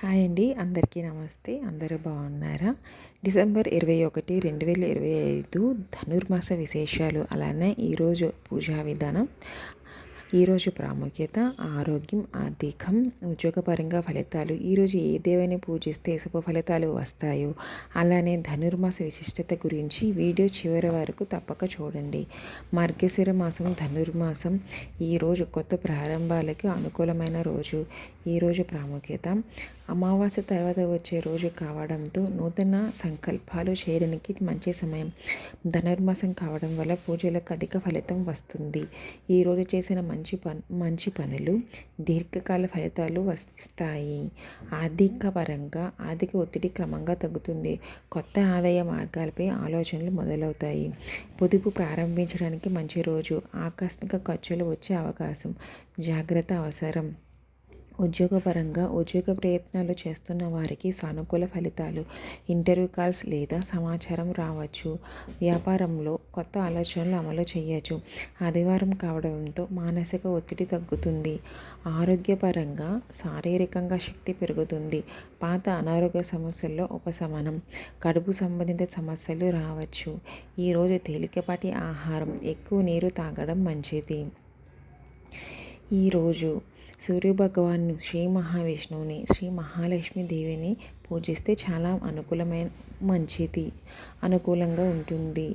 Hi అండి, అందరికీ నమస్తే. అందరూ బాగున్నారా? డిసెంబర్ 21, 2025 ధనుర్మాస విశేషాలు, అలానే ఈరోజు పూజా విధానం, ఈరోజు ప్రాముఖ్యత, ఆరోగ్యం, ఆర్థికం, ఉద్యోగపరంగా ఫలితాలు, ఈరోజు ఏ దేవుని పూజిస్తే శుభ ఫలితాలు వస్తాయో, అలానే ధనుర్మాస విశిష్టత గురించి వీడియో చివరి వరకు తప్పక చూడండి. మార్గశిర మాసం ధనుర్మాసం ఈరోజు కొత్త ప్రారంభాలకు అనుకూలమైన రోజు. ఈరోజు ప్రాముఖ్యత, అమావాస్య తర్వాత వచ్చే రోజు కావడంతో నూతన సంకల్పాలు చేయడానికి మంచి సమయం. ధనుర్మాసం కావడం వల్ల పూజలకు అధిక ఫలితం వస్తుంది. ఈరోజు చేసిన మంచి పనులు దీర్ఘకాల ఫలితాలు ఇస్తాయి. ఆర్థిక పరంగా ఆర్థిక ఒత్తిడి క్రమంగా తగ్గుతుంది. కొత్త ఆదాయ మార్గాలపై ఆలోచనలు మొదలవుతాయి. పొదుపు ప్రారంభించడానికి మంచి రోజు. ఆకస్మిక ఖర్చులు వచ్చే అవకాశం, జాగ్రత్త అవసరం. ఉద్యోగపరంగా ఉద్యోగ ప్రయత్నాలు చేస్తున్న వారికి సానుకూల ఫలితాలు, ఇంటర్వ్యూ కాల్స్ లేదా సమాచారం రావచ్చు. వ్యాపారంలో కొత్త ఆలోచనలు అమలు చేయవచ్చు. ఆదివారం కావడంతో మానసిక ఒత్తిడి తగ్గుతుంది. ఆరోగ్యపరంగా శారీరకంగా శక్తి పెరుగుతుంది. పాత అనారోగ్య సమస్యల్లో ఉపశమనం. కడుపు సంబంధిత సమస్యలు రావచ్చు. ఈరోజు తేలికపాటి ఆహారం, ఎక్కువ నీరు తాగడం మంచిది. ఈరోజు సూర్యభగవాను, శ్రీ మహావిష్ణువుని, శ్రీ మహాలక్ష్మి దేవిని పూజిస్తే చాలా మంచిది, అనుకూలంగా ఉంటుంది.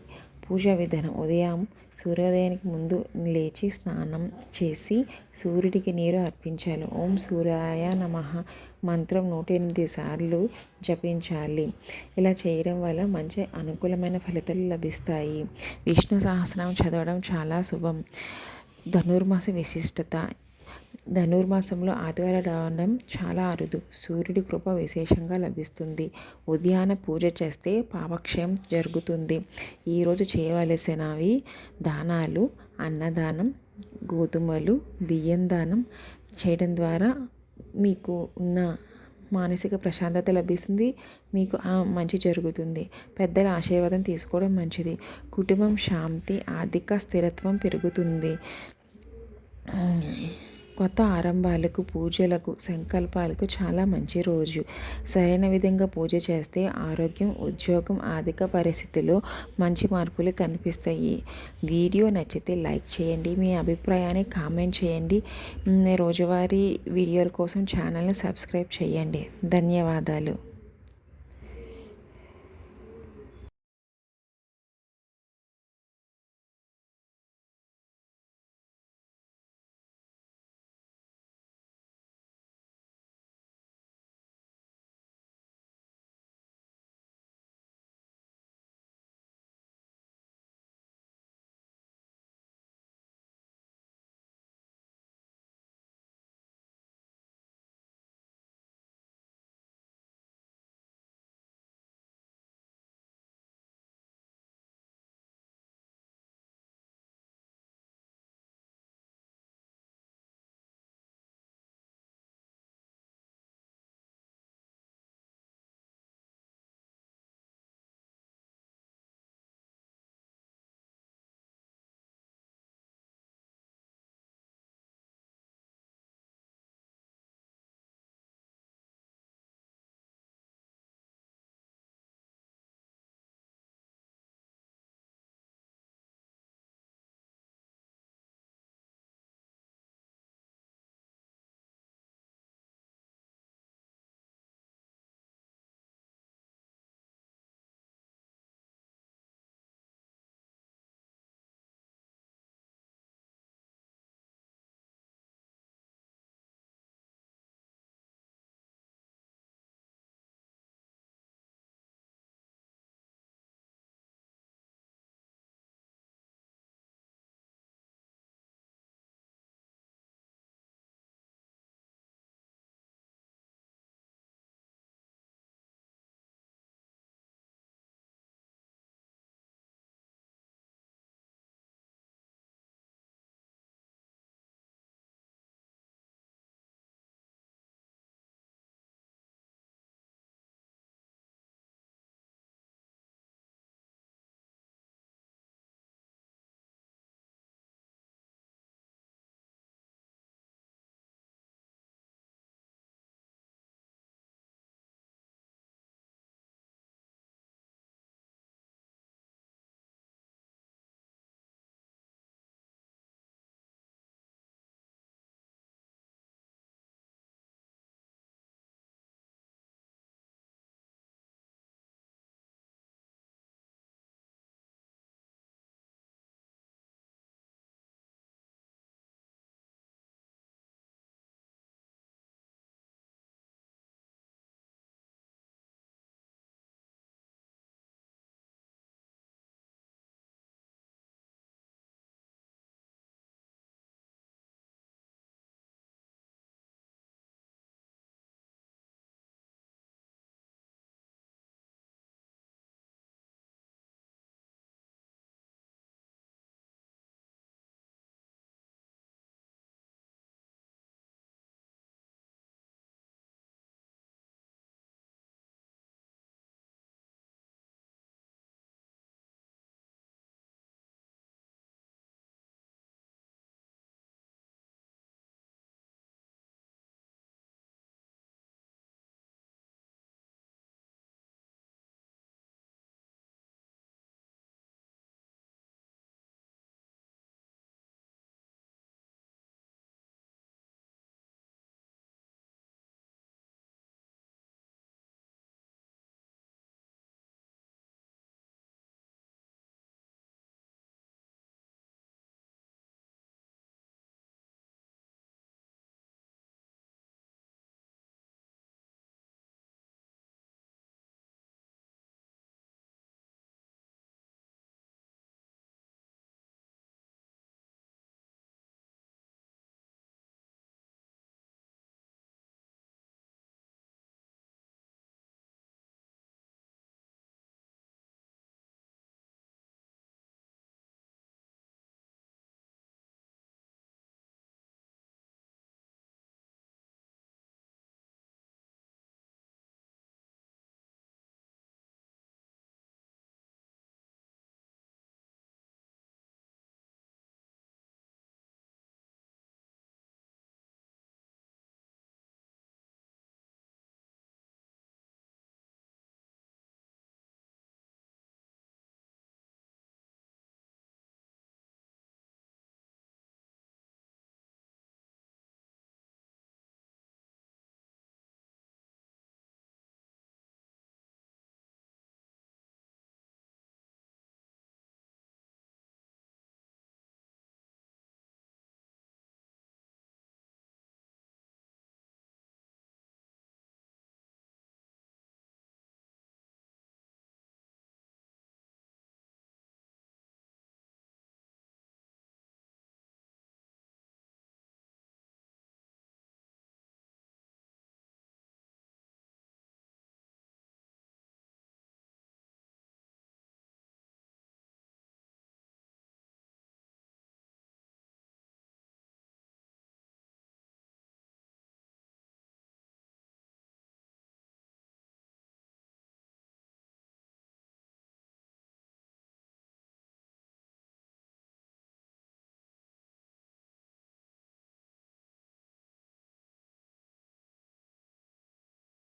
పూజా విధానం, ఉదయం సూర్యోదయానికి ముందు లేచి స్నానం చేసి సూర్యుడికి నీరు అర్పించాలి. ఓం సూర్యాయ నమః మంత్రం 108 సార్లు జపించాలి. ఇలా చేయడం వల్ల మంచి అనుకూలమైన ఫలితాలు లభిస్తాయి. విష్ణు సహస్రనామం చదవడం చాలా శుభం. ధనుర్మాస విశిష్టత, ధనుర్మాసంలో ఆదివారం రావడం చాలా అరుదు. సూర్యుడి కృప విశేషంగా లభిస్తుంది. ఉదయాన పూజ చేస్తే పాపక్షయం జరుగుతుంది. ఈరోజు చేయవలసినవి దానాలు, అన్నదానం, గోధుమలు, బియ్యం దానం చేయడం ద్వారా మీకు ఉన్న మానసిక ప్రశాంతత లభిస్తుంది. మీకు మంచి జరుగుతుంది. పెద్దల ఆశీర్వాదం తీసుకోవడం మంచిది. కుటుంబం శాంతి, ఆర్థిక స్థిరత్వం పెరుగుతుంది. కొత్త ఆరంభాలకు, పూజలకు, సంకల్పాలకు చాలా మంచి రోజు. సరైన విధంగా పూజ చేస్తే ఆరోగ్యం, ఉద్యోగం, ఆర్థిక పరిస్థితుల్లో మంచి మార్పులు కనిపిస్తాయి. వీడియో నచ్చితే లైక్ చేయండి. మీ అభిప్రాయాన్ని కామెంట్ చేయండి. రోజువారీ వీడియోల కోసం ఛానల్ని సబ్స్క్రైబ్ చేయండి. ధన్యవాదాలు.